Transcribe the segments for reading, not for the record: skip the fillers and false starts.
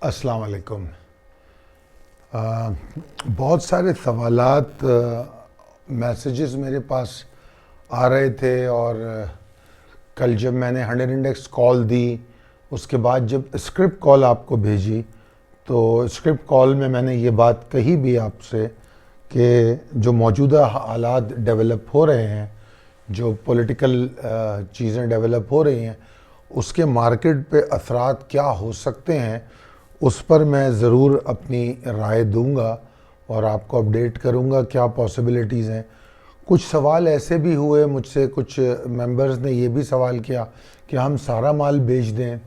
अस्सलाम वालेकुम। बहुत सारे सवालात मैसेजेस मेरे पास आ रहे थे और कल जब मैंने 100 इंडेक्स कॉल दी, उसके बाद जब स्क्रिप्ट कॉल आपको भेजी तो स्क्रिप्ट कॉल में मैंने ये बात कही भी आपसे कि जो मौजूदा हालात डेवलप हो रहे हैं, जो पॉलिटिकल चीज़ें डेवलप हो रही हैं, उसके मार्केट पे असरात क्या हो सकते हैं, उस पर मैं ज़रूर अपनी राय दूंगा और आपको अपडेट करूंगा क्या पॉसिबिलिटीज़ हैं। कुछ सवाल ऐसे भी हुए मुझसे, कुछ मेंबर्स ने ये भी सवाल किया कि हम सारा माल बेच दें।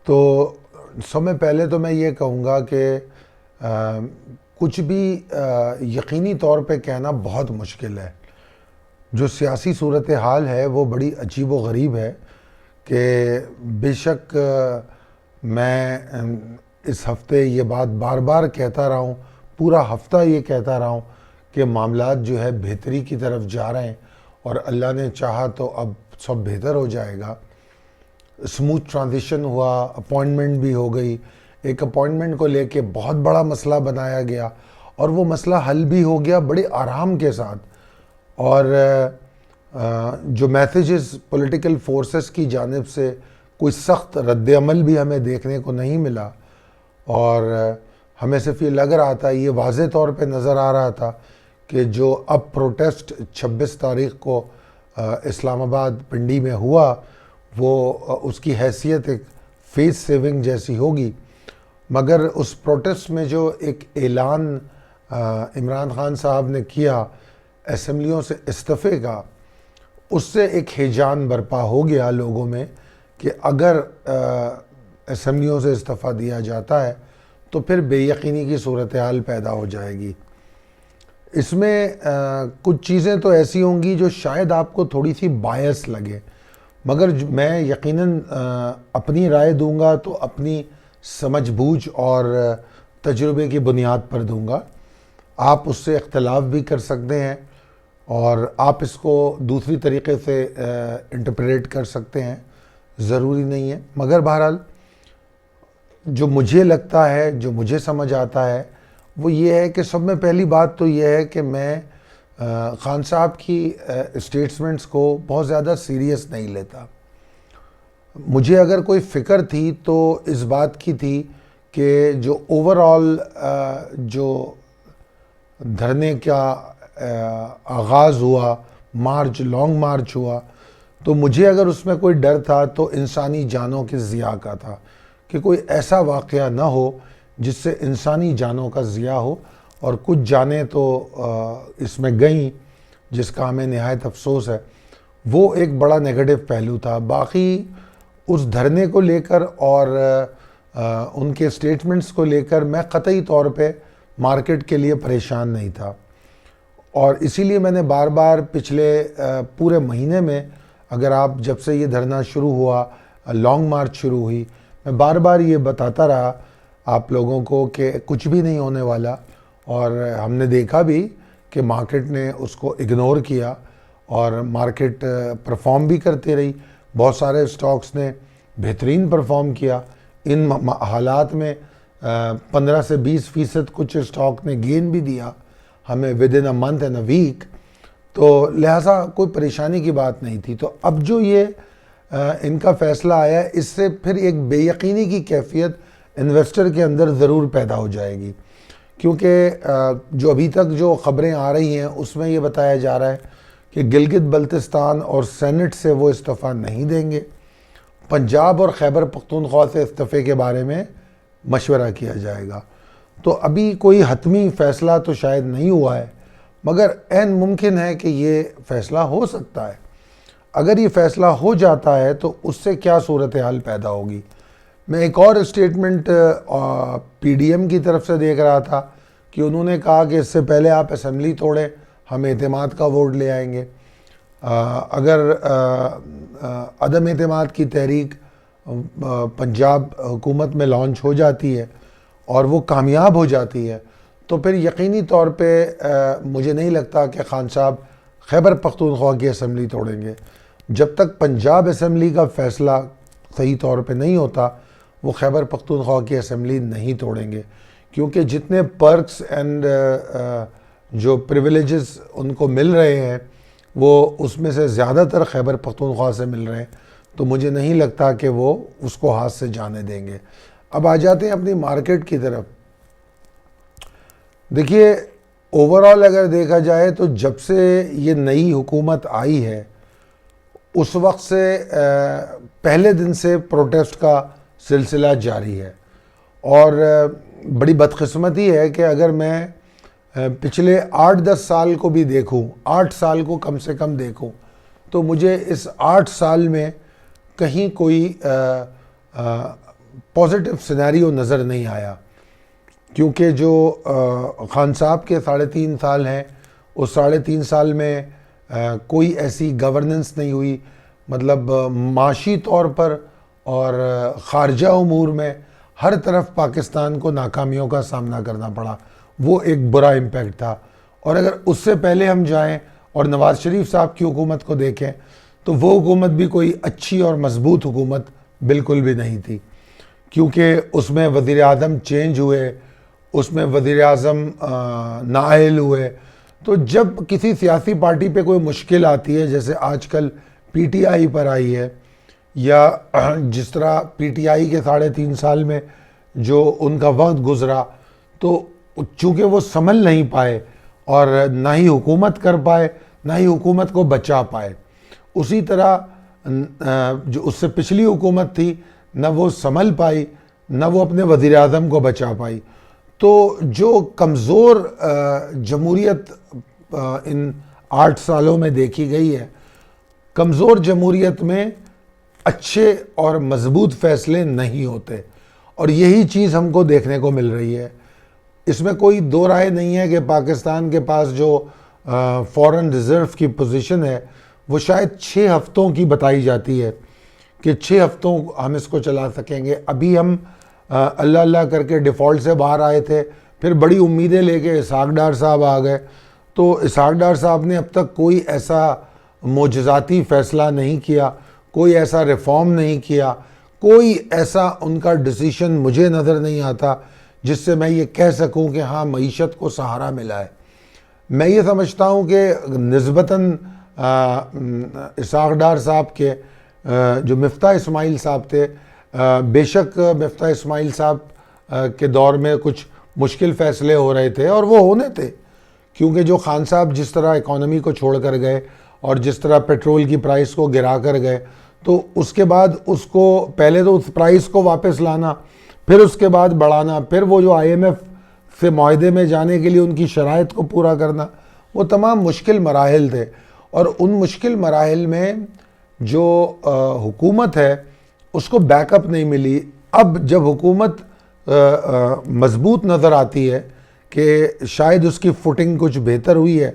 तो समय पहले तो मैं ये कहूँगा कि कुछ भी यकीनी तौर पे कहना बहुत मुश्किल है। जो सियासी सूरत हाल है वो बड़ी अजीब व गरीब है कि बेशक मैं इस हफ्ते ये बात बार बार कहता रहा हूँ, पूरा हफ्ता ये कहता रहा हूँ कि मामलात जो है बेहतरी की तरफ जा रहे हैं और अल्लाह ने चाहा तो अब सब बेहतर हो जाएगा। स्मूथ ट्रांजिशन हुआ, अपॉइंटमेंट भी हो गई। एक अपॉइंटमेंट को लेके बहुत बड़ा मसला बनाया गया और वो मसला हल भी हो गया बड़े आराम के साथ। और जो मैसेजेस पॉलिटिकल फोर्सेस की जानिब से कोई सख्त रद्द-ए-अमल भी हमें देखने को नहीं मिला और हमें सिर्फ ये लग रहा था, ये वाज़े तौर पे नज़र आ रहा था कि जो अब प्रोटेस्ट 26 तारीख़ को इस्लामाबाद पिंडी में हुआ वो उसकी हैसियत एक फेस सेविंग जैसी होगी। मगर उस प्रोटेस्ट में जो एक ऐलान इमरान खान साहब ने किया असम्बलियों से इस्तीफ़े का, उससे एक हिजान बर्पा हो गया लोगों में कि अगर असम्बलियों से इस्तीफ़ा दिया जाता है तो फिर बेयकीनी की सूरत हाल पैदा हो जाएगी। इसमें कुछ चीज़ें तो ऐसी होंगी जो शायद आपको थोड़ी सी बायस लगे, मगर मैं यकीनन अपनी राय दूंगा तो अपनी समझ-बूझ और तजुर्बे की बुनियाद पर दूंगा। आप उससे इख्तलाफ भी कर सकते हैं और आप इसको दूसरी तरीके से इंटरप्रेट कर सकते हैं, ज़रूरी नहीं है। मगर बहरहाल जो मुझे लगता है, जो मुझे समझ आता है वो ये है कि सब में पहली बात तो ये है कि मैं खान साहब की स्टेटमेंट्स को बहुत ज़्यादा सीरियस नहीं लेता। मुझे अगर कोई फ़िक्र थी तो इस बात की थी कि जो ओवरऑल जो धरने का आगाज़ हुआ, मार्च, लॉन्ग मार्च हुआ, तो मुझे अगर उसमें कोई डर था तो इंसानी जानों के ज़िया का था कि कोई ऐसा वाक़या ना हो जिससे इंसानी जानों का ज़िया हो। और कुछ जानें तो इसमें गईं, जिसका हमें निहायत अफसोस है। वो एक बड़ा नेगेटिव पहलू था। बाकी उस धरने को लेकर और उनके स्टेटमेंट्स को लेकर मैं क़तई तौर पे मार्केट के लिए परेशान नहीं था और इसीलिए मैंने बार बार पिछले पूरे महीने में, अगर आप जब से ये धरना शुरू हुआ, लॉन्ग मार्च शुरू हुई, मैं बार बार ये बताता रहा आप लोगों को कि कुछ भी नहीं होने वाला। और हमने देखा भी कि मार्केट ने उसको इग्नोर किया और मार्केट परफॉर्म भी करती रही। बहुत सारे स्टॉक्स ने बेहतरीन परफॉर्म किया। इन हालात में 15 से 20% कुछ स्टॉक ने गेन भी दिया हमें within a month and a week. तो लिहाजा कोई परेशानी की बात नहीं थी। तो अब जो ये इनका फ़ैसला आया, इससे फिर एक बेयकीनी की कैफियत इन्वेस्टर के अंदर ज़रूर पैदा हो जाएगी, क्योंकि जो अभी तक जो ख़बरें आ रही हैं उसमें ये बताया जा रहा है कि गिलगित बल्तिस्तान और सेनेट से वो इस्तीफ़ा नहीं देंगे। पंजाब और खैबर पख्तूनख्वा से इस्तीफ़े के बारे में मशवरा किया जाएगा। तो अभी कोई हतमी फ़ैसला तो शायद नहीं हुआ है, मगर ऐन मुमकिन है कि ये फ़ैसला हो सकता है। अगर ये फ़ैसला हो जाता है तो उससे क्या सूरत हाल पैदा होगी। मैं एक और स्टेटमेंट पीडीएम की तरफ से देख रहा था कि उन्होंने कहा कि इससे पहले आप असम्बली तोड़ें, हम एतमाद का वोट ले आएंगे। अगर अदम एतमाद की तहरीक पंजाब हुकूमत में लॉन्च हो जाती है और वो कामयाब हो जाती है तो फिर यकीनी तौर पे मुझे नहीं लगता कि खान साहब खैबर पख्तूनख्वा की असम्बली तोड़ेंगे। जब तक पंजाब असम्बली का फ़ैसला सही तौर पे नहीं होता, वो खैबर पख्तूनख्वा की असम्बली नहीं तोड़ेंगे, क्योंकि जितने पर्क्स एंड जो प्रिविलेजेस उनको मिल रहे हैं वो उसमें से ज़्यादातर खैबर पख्तूनख्वा से मिल रहे हैं, तो मुझे नहीं लगता कि वो उसको हाथ से जाने देंगे। अब आ जाते हैं अपनी मार्केट की तरफ। देखिए, ओवरऑल अगर देखा जाए तो जब से ये नई हुकूमत आई है उस वक्त से पहले दिन से प्रोटेस्ट का सिलसिला जारी है। और बड़ी बदकिस्मती है कि अगर मैं पिछले 8-10 साल को भी देखूं, 8 साल को कम से कम देखूं, तो मुझे इस 8 साल में कहीं कोई पॉजिटिव सिनेरियो नज़र नहीं आया। क्योंकि जो खान साहब के 3.5 साल हैं, उस 3.5 साल में कोई ऐसी गवर्नेंस नहीं हुई, मतलब माशी तौर पर और ख़ारजा उमूर में हर तरफ पाकिस्तान को नाकामियों का सामना करना पड़ा। वो एक बुरा इम्पैक्ट था। और अगर उससे पहले हम जाएं और नवाज़ शरीफ साहब की हुकूमत को देखें तो वो हुकूमत भी कोई अच्छी और मजबूत हुकूमत बिल्कुल भी नहीं थी, क्योंकि उसमें वज़ीर आज़म चेंज हुए, उसमें वज़ीर आज़म नाअहल हुए। तो जब किसी सियासी पार्टी पे कोई मुश्किल आती है, जैसे आजकल पीटीआई पर आई है, या जिस तरह पीटीआई के 3.5 साल में जो उनका वक्त गुजरा, तो चूँकि वो संभल नहीं पाए और ना ही हुकूमत कर पाए, ना ही हुकूमत को बचा पाए, उसी तरह जो उससे पिछली हुकूमत थी, न वो संभल पाई, न वो अपने वज़ीर आज़म को बचा पाई। तो जो कमज़ोर जमहूरियत इन 8 सालों में देखी गई है, कमज़ोर जमहूरियत में अच्छे और मजबूत फ़ैसले नहीं होते, और यही चीज़ हमको देखने को मिल रही है। इसमें कोई दो राय नहीं है कि पाकिस्तान के पास जो फॉरेन रिज़र्व की पोजीशन है वो शायद 6 हफ्तों की बताई जाती है कि 6 हफ्तों हम इसको चला सकेंगे। अभी हम अल्लाह अल्लाह करके डिफ़ॉल्ट से बाहर आए थे, फिर बड़ी उम्मीदें लेके इसहाक डार साहब आ गए। तो इसहाक डार साहब ने अब तक कोई ऐसा मोजज़ाती फ़ैसला नहीं किया, कोई ऐसा रिफ़ॉर्म नहीं किया, कोई ऐसा उनका डिसीशन मुझे नज़र नहीं आता जिससे मैं ये कह सकूं कि हाँ मईशत को सहारा मिला है। मैं ये समझता हूँ कि निस्बतन इसहाक डार साहब के जो मिफ्ता इस्माइल साहब थे, बेशक मिफ्ता इस्माइल साहब के दौर में कुछ मुश्किल फ़ैसले हो रहे थे और वो होने थे, क्योंकि जो खान साहब जिस तरह इकॉनमी को छोड़ कर गए और जिस तरह पेट्रोल की प्राइस को गिरा कर गए, तो उसके बाद उसको पहले तो उस प्राइस को वापस लाना, फिर उसके बाद बढ़ाना, फिर वो जो IMF से मुआहदे में जाने के लिए उनकी शराइत को पूरा करना, वो तमाम मुश्किल मराहिल थे। और उन मुश्किल मराहिल में जो हुकूमत है उसको बैकअप नहीं मिली। अब जब हुकूमत मजबूत नज़र आती है कि शायद उसकी फुटिंग कुछ बेहतर हुई है,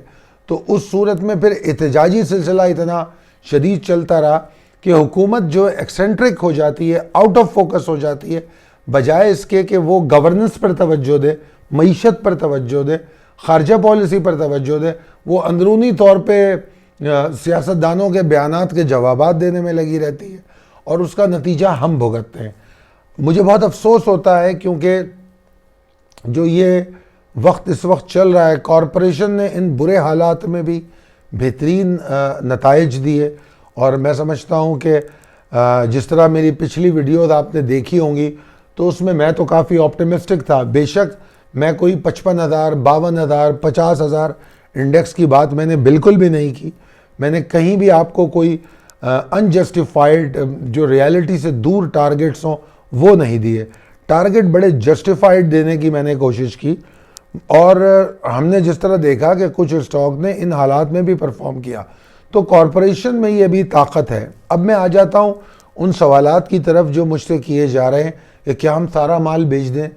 तो उस सूरत में फिर एहतजाजी सिलसिला इतना शदीद चलता रहा कि हुकूमत जो एक्सेंट्रिक हो जाती है, आउट ऑफ फोकस हो जाती है, बजाय इसके कि वो गवर्नेंस पर तवज्जो दे, मईशत पर तवज्जो दे, खारजा पॉलिसी पर तवज्जो दे, वो अंदरूनी तौर पे सियासतदानों के बयानात के जवाबात देने में लगी रहती है, और उसका नतीजा हम भुगतते हैं। मुझे बहुत अफसोस होता है, क्योंकि जो ये वक्त इस वक्त चल रहा है, कॉरपोरेशन ने इन बुरे हालात में भी बेहतरीन नताइज दिए। और मैं समझता हूँ कि जिस तरह मेरी पिछली वीडियोज़ आपने देखी होंगी, तो उसमें मैं तो काफ़ी ऑप्टिमिस्टिक था। बेशक मैं कोई 55,000, 52,000, 50,000 इंडेक्स की बात मैंने बिल्कुल भी नहीं की। मैंने कहीं भी आपको कोई अनजस्टिफाइड जो रियलिटी से दूर टारगेट्स हों वो नहीं दिए। टारगेट बड़े जस्टिफाइड देने की मैंने कोशिश की, और हमने जिस तरह देखा कि कुछ स्टॉक ने इन हालात में भी परफॉर्म किया, तो कॉरपोरेशन में ये भी ताकत है। अब मैं आ जाता हूँ उन सवालात की तरफ जो मुझसे किए जा रहे हैं कि क्या हम सारा माल बेच दें।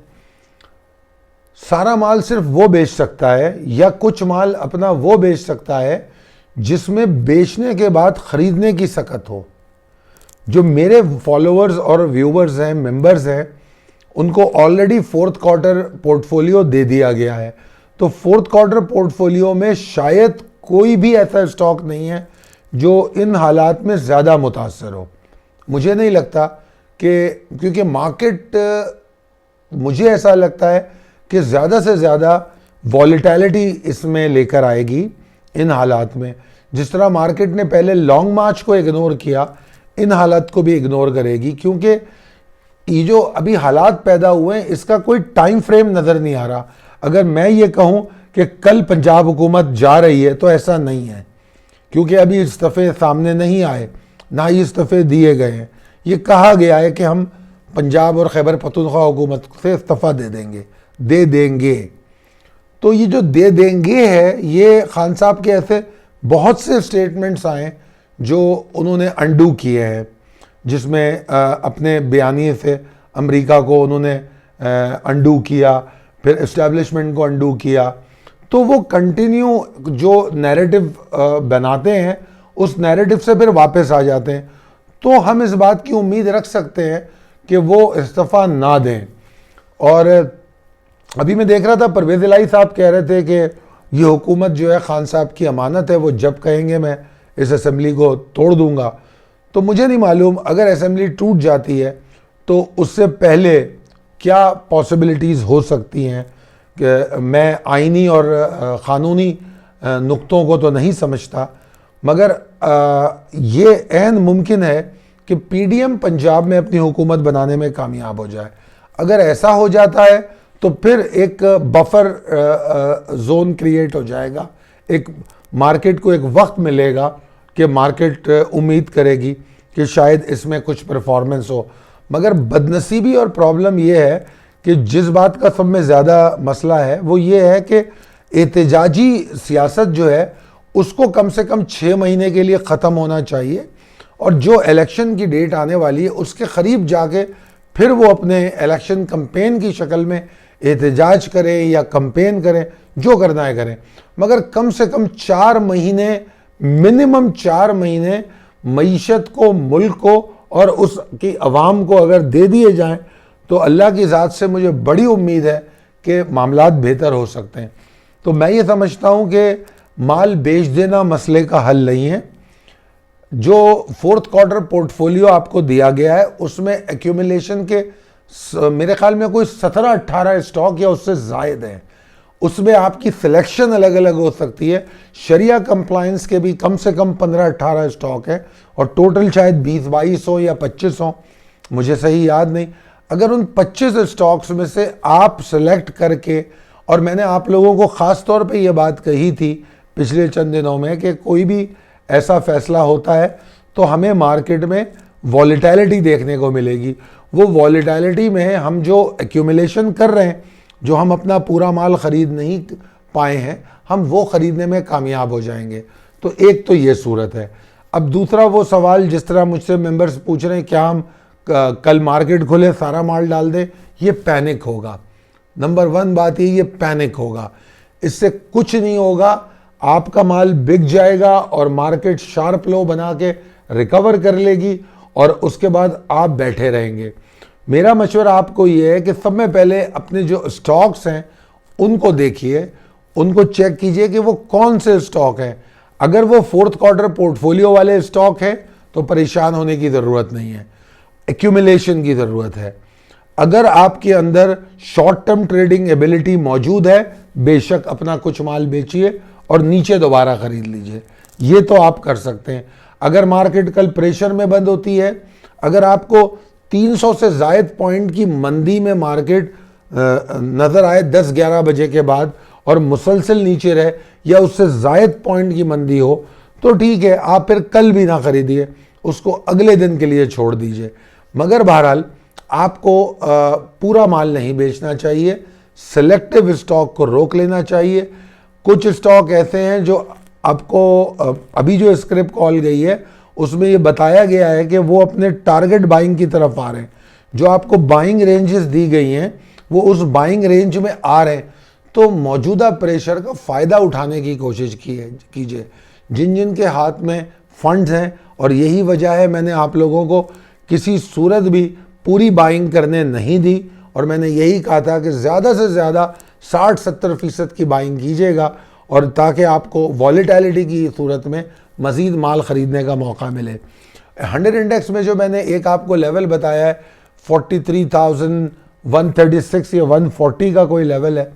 सारा माल सिर्फ वो बेच सकता है, या कुछ माल अपना वो बेच सकता है जिसमें बेचने के बाद ख़रीदने की सकत हो। जो मेरे फॉलोअर्स और व्यूवर्स हैं, मेंबर्स हैं, उनको ऑलरेडी 4th क्वार्टर पोर्टफोलियो दे दिया गया है। तो 4th क्वार्टर पोर्टफोलियो में शायद कोई भी ऐसा स्टॉक नहीं है जो इन हालात में ज़्यादा मुतासर हो। मुझे नहीं लगता कि क्योंकि मार्केट मुझे ऐसा लगता है कि ज़्यादा से ज़्यादा वॉलेटिलिटी इसमें लेकर आएगी इन हालात में। जिस तरह मार्केट ने पहले लॉन्ग मार्च को इग्नोर किया, इन हालात को भी इग्नोर करेगी, क्योंकि ये जो अभी हालात पैदा हुए हैं इसका कोई टाइम फ्रेम नज़र नहीं आ रहा। अगर मैं ये कहूँ कि कल पंजाब हुकूमत जा रही है तो ऐसा नहीं है, क्योंकि अभी इस्तीफ़े सामने नहीं आए, ना ही इस्तीफ़े दिए गए हैं। ये कहा गया है कि हम पंजाब और खैबर पख्तूनख्वा हुकूमत से इस्तीफ़ा दे देंगे। तो ये जो दे देंगे है, ये खान साहब के ऐसे बहुत से स्टेटमेंट्स आए जो उन्होंने अंडू किए हैं, जिसमें अपने बयानिए से अमेरिका को उन्होंने अंडू किया, फिर इस्टेब्लिशमेंट को अंडू किया। तो वो कंटिन्यू जो नैरेटिव बनाते हैं उस नैरेटिव से फिर वापस आ जाते हैं। तो हम इस बात की उम्मीद रख सकते हैं कि वो इस्तीफ़ा ना दें। और अभी मैं देख रहा था परवेज़ इलाही साहब कह रहे थे कि ये हुकूमत जो है खान साहब की अमानत है, वो जब कहेंगे मैं इस असेंबली को तोड़ दूंगा। तो मुझे नहीं मालूम अगर असेंबली टूट जाती है तो उससे पहले क्या पॉसिबिलिटीज़ हो सकती हैं। कि मैं आइनी और क़ानूनी नुक्तों को तो नहीं समझता, मगर ये ऐन मुमकिन है कि पीडीएम पंजाब में अपनी हुकूमत बनाने में कामयाब हो जाए। अगर ऐसा हो जाता है तो फिर एक बफर जोन क्रिएट हो जाएगा, एक मार्केट को एक वक्त मिलेगा कि मार्केट उम्मीद करेगी कि शायद इसमें कुछ परफॉर्मेंस हो। मगर बदनसीबी और प्रॉब्लम ये है कि जिस बात का सब में ज़्यादा मसला है वो ये है कि एहतजाजी सियासत जो है उसको कम से कम 6 महीने के लिए ख़त्म होना चाहिए, और जो इलेक्शन की डेट आने वाली है उसके करीब जाके फिर वो अपने इलेक्शन कैंपेन की शक्ल में एहतजाज करें या कैंपेन करें, जो करना है करें। मगर कम से कम 4 महीने, मिनिमम 4 महीने मईशत को, मुल्क को और उसकी अवाम को अगर दे दिए जाएं तो अल्लाह की ज़ात से मुझे बड़ी उम्मीद है कि मामलात बेहतर हो सकते हैं। तो मैं ये समझता हूँ कि माल बेच देना मसले का हल नहीं है। जो 4th क्वार्टर पोर्टफोलियो आपको दिया गया है उसमें एक्यूमुलेशन के मेरे ख्याल में कोई 17-18 स्टॉक या उससे ज़ायद हैं। उसमें आपकी सिलेक्शन अलग अलग हो सकती है। शरिया कंप्लायंस के भी कम से कम 15-18 स्टॉक है और टोटल शायद 20-2200 या 2500, मुझे सही याद नहीं। अगर उन 25 स्टॉक्स में से आप सेलेक्ट करके, और मैंने आप लोगों को ख़ास तौर पे ये बात कही थी पिछले चंद दिनों में कि कोई भी ऐसा फैसला होता है तो हमें मार्केट में वॉलेटिलिटी देखने को मिलेगी। वो वॉलेटिलिटी में हम जो एक्यूमुलेशन कर रहे हैं, जो हम अपना पूरा माल ख़रीद नहीं पाए हैं, हम वो ख़रीदने में कामयाब हो जाएंगे। तो एक तो ये सूरत है। अब दूसरा वो सवाल जिस तरह मुझसे मेंबर्स पूछ रहे हैं क्या हम कल मार्केट खुले सारा माल डाल दें, ये पैनिक होगा। नंबर 1 बात ये पैनिक होगा, इससे कुछ नहीं होगा। आपका माल बिक जाएगा और मार्केट शार्प लो बना के रिकवर कर लेगी और उसके बाद आप बैठे रहेंगे। मेरा मशवरा आपको ये है कि सब में पहले अपने जो स्टॉक्स हैं उनको देखिए, उनको चेक कीजिए कि वो कौन से स्टॉक हैं। अगर वो 4th क्वार्टर पोर्टफोलियो वाले स्टॉक हैं तो परेशान होने की ज़रूरत नहीं है, एक्यूमुलेशन की ज़रूरत है। अगर आपके अंदर शॉर्ट टर्म ट्रेडिंग एबिलिटी मौजूद है, बेशक अपना कुछ माल बेचिए और नीचे दोबारा ख़रीद लीजिए, ये तो आप कर सकते हैं। अगर मार्केट कल प्रेशर में बंद होती है, अगर आपको 300 से ज़ायद पॉइंट की मंदी में मार्केट नज़र आए 10-11 बजे के बाद और मुसलसल नीचे रहे या उससे ज़ायद पॉइंट की मंदी हो तो ठीक है, आप फिर कल भी ना ख़रीदिए, उसको अगले दिन के लिए छोड़ दीजिए। मगर बहरहाल आपको पूरा माल नहीं बेचना चाहिए, सेलेक्टिव स्टॉक को रोक लेना चाहिए। कुछ स्टॉक ऐसे हैं जो आपको अभी जो स्क्रिप्ट कॉल गई है उसमें ये बताया गया है कि वो अपने टारगेट बाइंग की तरफ आ रहे हैं। जो आपको बाइंग रेंजेस दी गई हैं वो उस बाइंग रेंज में आ रहे हैं, तो मौजूदा प्रेशर का फ़ायदा उठाने की कोशिश कीजिए जिन जिन के हाथ में फंड्स हैं। और यही वजह है मैंने आप लोगों को किसी सूरत भी पूरी बाइंग करने नहीं दी, और मैंने यही कहा था कि ज़्यादा से ज़्यादा 60-70% की बाइंग कीजिएगा, और ताकि आपको वॉलेटिलिटी की सूरत में मज़ीद माल ख़रीदने का मौका मिले। 100 इंडेक्स में जो मैंने एक आपको लेवल बताया है 43,136 या 140 का कोई लेवल है,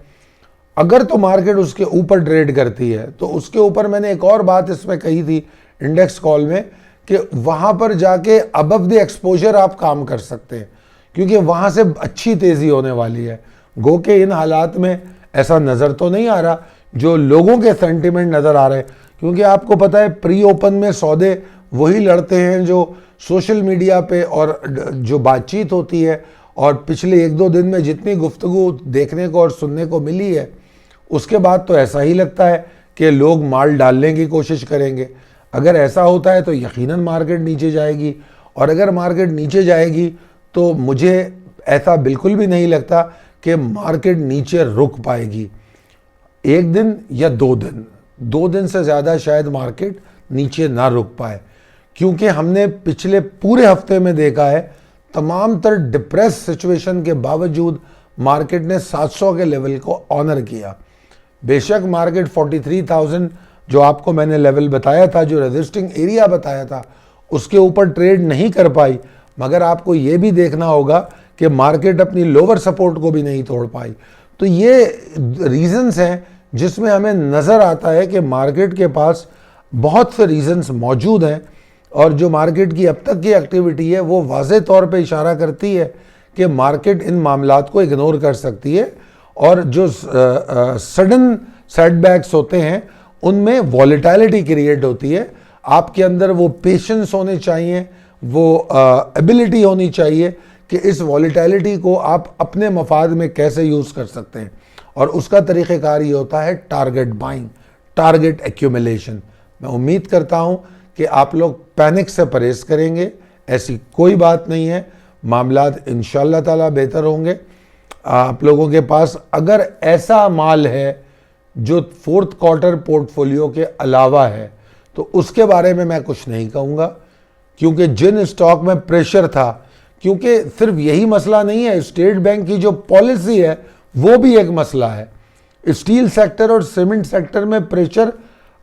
अगर तो मार्केट उसके ऊपर ट्रेड करती है तो उसके ऊपर मैंने एक और बात इसमें कही थी इंडेक्स कॉल में कि वहां पर जाके अबव द एक्सपोजर आप काम कर सकते हैं, क्योंकि वहां से अच्छी तेजी होने वाली है। गो के इन हालात में ऐसा नज़र तो नहीं आ रहा जो लोगों के सेंटिमेंट नज़र आ रहे हैं, क्योंकि आपको पता है प्री ओपन में सौदे वही लड़ते हैं जो सोशल मीडिया पे और जो बातचीत होती है और पिछले 1-2 दिन में जितनी गुफ्तगू देखने को और सुनने को मिली है, उसके बाद तो ऐसा ही लगता है कि लोग माल डालने की कोशिश करेंगे। अगर ऐसा होता है तो यकीनन मार्केट नीचे जाएगी, और अगर मार्केट नीचे जाएगी तो मुझे ऐसा बिल्कुल भी नहीं लगता कि मार्केट नीचे रुक पाएगी। 1 दिन या 2 दिन से ज़्यादा शायद मार्केट नीचे ना रुक पाए, क्योंकि हमने पिछले पूरे हफ्ते में देखा है तमाम तर डिप्रेस सिचुएशन के बावजूद मार्केट ने 700 के लेवल को ऑनर किया। बेशक मार्केट 43,000 जो आपको मैंने लेवल बताया था, जो रेजिस्टिंग एरिया बताया था, उसके ऊपर ट्रेड नहीं कर पाई, मगर आपको ये भी देखना होगा कि मार्केट अपनी लोअर सपोर्ट को भी नहीं तोड़ पाई। तो ये रीजंस हैं जिसमें हमें नज़र आता है कि मार्केट के पास बहुत से रीजंस मौजूद हैं, और जो मार्केट की अब तक की एक्टिविटी है वो वाज़े तौर पे इशारा करती है कि मार्केट इन मामलात को इग्नोर कर सकती है, और जो सडन सेटबैक्स होते हैं उनमें वॉलेटिलिटी क्रिएट होती है। आपके अंदर वो पेशेंस होने चाहिए, वो एबिलिटी होनी चाहिए कि इस वॉलेटिलिटी को आप अपने मफाद में कैसे यूज़ कर सकते हैं, और उसका तरीक़ेकार ये होता है टारगेट बाइंग, टारगेट एक्यूमुलेशन। मैं उम्मीद करता हूँ कि आप लोग पैनिक से परहेज करेंगे, ऐसी कोई बात नहीं है, मामलात इंशाअल्लाह ताला बेहतर होंगे। आप लोगों के पास अगर ऐसा माल है जो 4th क्वार्टर पोर्टफोलियो के अलावा है तो उसके बारे में मैं कुछ नहीं कहूँगा, क्योंकि जिन स्टॉक में प्रेशर था, क्योंकि सिर्फ यही मसला नहीं है, स्टेट बैंक की जो पॉलिसी है वो भी एक मसला है। स्टील सेक्टर और सीमेंट सेक्टर में प्रेशर,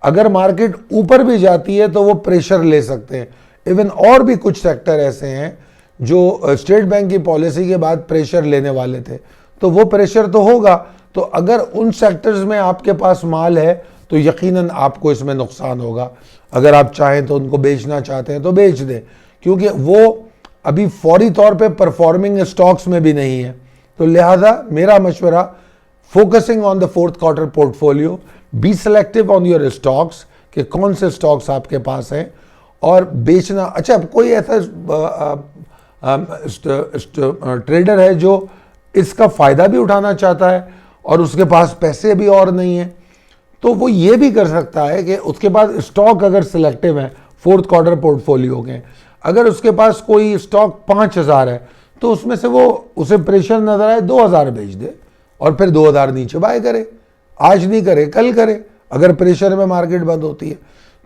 अगर मार्केट ऊपर भी जाती है तो वो प्रेशर ले सकते हैं। इवन और भी कुछ सेक्टर ऐसे हैं जो स्टेट बैंक की पॉलिसी के बाद प्रेशर लेने वाले थे, तो वो प्रेशर तो होगा। तो अगर उन सेक्टर्स में आपके पास माल है तो यकीनन आपको इसमें नुकसान होगा। अगर आप चाहें तो उनको बेचना चाहते हैं तो बेच दें, क्योंकि वो अभी फौरी तौर पे परफॉर्मिंग स्टॉक्स में भी नहीं है। तो लिहाजा मेरा मशवरा, focusing on the 4th quarter portfolio, be selective on your stocks कि कौन से स्टॉक्स आपके पास हैं, और बेचना। अच्छा, कोई ऐसा ट्रेडर है जो इसका फ़ायदा भी उठाना चाहता है और उसके पास पैसे भी और नहीं है, तो वो ये भी कर सकता है कि उसके पास स्टॉक अगर सिलेक्टिव है 4th क्वार्टर पोर्टफोलियो के, अगर उसके पास कोई स्टॉक 5,000 है तो उसमें से वो उसे प्रेशर नज़र आए 2,000 बेच दे और फिर 2,000 नीचे बाय करे। आज नहीं करे, कल करे, अगर प्रेशर में मार्केट बंद होती है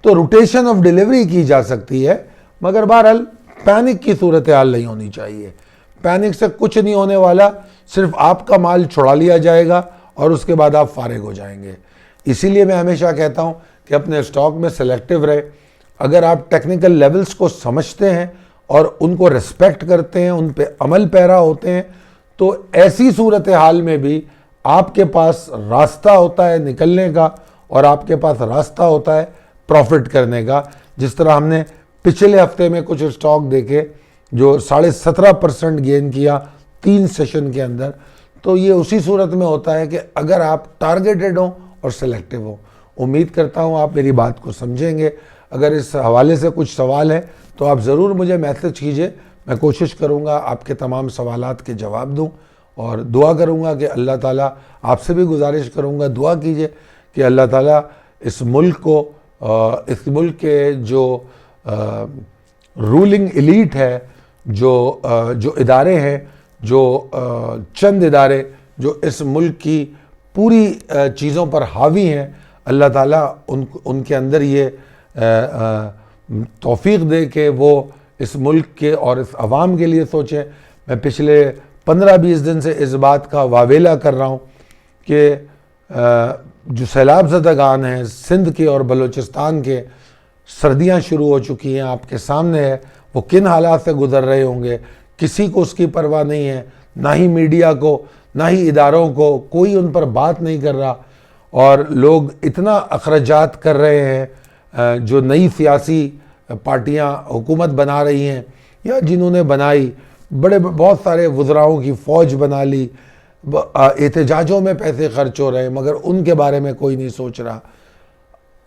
तो रोटेशन ऑफ डिलीवरी की जा सकती है, मगर बहरहाल पैनिक की सूरत हाल नहीं होनी चाहिए। पैनिक से कुछ नहीं होने वाला, सिर्फ आपका माल छुड़ा लिया जाएगा और उसके बाद आप फारिग हो जाएंगे। इसीलिए मैं हमेशा कहता हूं कि अपने स्टॉक में सेलेक्टिव रहे। अगर आप टेक्निकल लेवल्स को समझते हैं और उनको रिस्पेक्ट करते हैं, उन पे अमल पैरा होते हैं, तो ऐसी सूरत हाल में भी आपके पास रास्ता होता है निकलने का और आपके पास रास्ता होता है प्रॉफिट करने का। जिस तरह हमने पिछले हफ्ते में कुछ स्टॉक देखे जो 17.5% गेन किया 3 सेशन के अंदर, तो ये उसी सूरत में होता है कि अगर आप टारगेटेड हो और सेलेक्टिव हो। उम्मीद करता हूँ आप मेरी बात को समझेंगे। अगर इस हवाले से कुछ सवाल है तो आप ज़रूर मुझे मैसेज कीजिए, मैं कोशिश करूँगा आपके तमाम सवालात के जवाब दूँ, और दुआ करूँगा कि अल्लाह ताला, आपसे भी गुजारिश करूँगा दुआ कीजिए कि अल्लाह ताला इस मुल्क को, इस मुल्क के जो रूलिंग एलीट है, जो इदारे हैं, जो चंद इदारे जो इस मुल्क की पूरी चीज़ों पर हावी हैं, अल्लाह ताला उनके अंदर ये तौफीक दे कि वो इस मुल्क के और इस अवाम के लिए सोचें। मैं पिछले 15-20 दिन से इस बात का वावेला कर रहा हूँ कि जो सैलाब ज़दगान हैं सिंध के और बलूचिस्तान के, सर्दियां शुरू हो चुकी हैं, आपके सामने है, वो किन हालात से गुजर रहे होंगे, किसी को उसकी परवाह नहीं है, ना ही मीडिया को, ना ही इदारों को, कोई उन पर बात नहीं कर रहा। और लोग इतना अखराजात कर रहे हैं, जो नई सियासी पार्टियां हुकूमत बना रही हैं या जिन्होंने बनाई, बहुत सारे वज़राओं की फ़ौज बना ली, एहतजाजों में पैसे खर्च हो रहे हैं, मगर उनके बारे में कोई नहीं सोच रहा।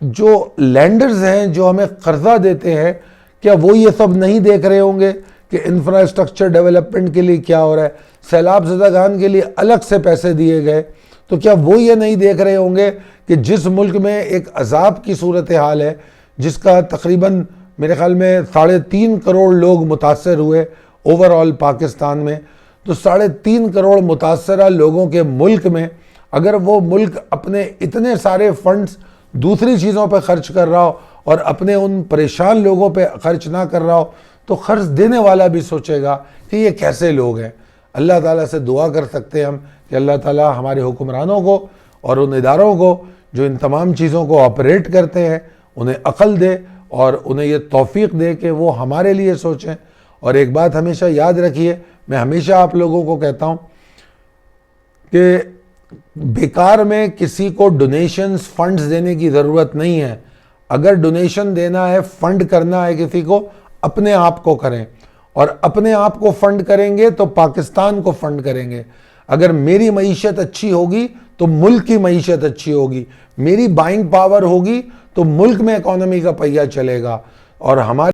जो लैंडर्स हैं, जो हमें कर्जा देते हैं, क्या वो ये सब नहीं देख रहे होंगे कि इंफ्रास्ट्रक्चर डेवलपमेंट के लिए क्या हो रहा है? सैलाब ज़दागान के लिए अलग से पैसे दिए गए, तो क्या वो ये नहीं देख रहे होंगे कि जिस मुल्क में एक अजाब की सूरत हाल है, जिसका तकरीबन मेरे ख्याल में 3.5 करोड़ लोग मुतासर हुए ओवरऑल पाकिस्तान में, तो 3.5 करोड़ मुतासरा लोगों के मुल्क में अगर वो मुल्क अपने इतने सारे फंड्स दूसरी चीज़ों पर खर्च कर रहा हो और अपने उन परेशान लोगों पे खर्च ना कर रहा हो, तो खर्च देने वाला भी सोचेगा कि ये कैसे लोग हैं। अल्लाह ताला से दुआ कर सकते हैं हम कि अल्लाह ताला हमारे हुक्मरानों को और उन इदारों को जो इन तमाम चीज़ों को ऑपरेट करते हैं, उन्हें अक़ल दे और उन्हें ये तौफीक दे कि वो हमारे लिए सोचें। और एक बात हमेशा याद रखिए, मैं हमेशा आप लोगों को कहता हूँ कि बेकार में किसी को डोनेशंस, फंड्स देने की ज़रूरत नहीं है। अगर डोनेशन देना है, फंड करना है किसी को, अपने आप को करें, और अपने आप को फंड करेंगे तो पाकिस्तान को फंड करेंगे। अगर मेरी मईशत अच्छी होगी तो मुल्क की मईशत अच्छी होगी, मेरी बाइंग पावर होगी तो मुल्क में इकॉनमी का पहिया चलेगा। और हमारे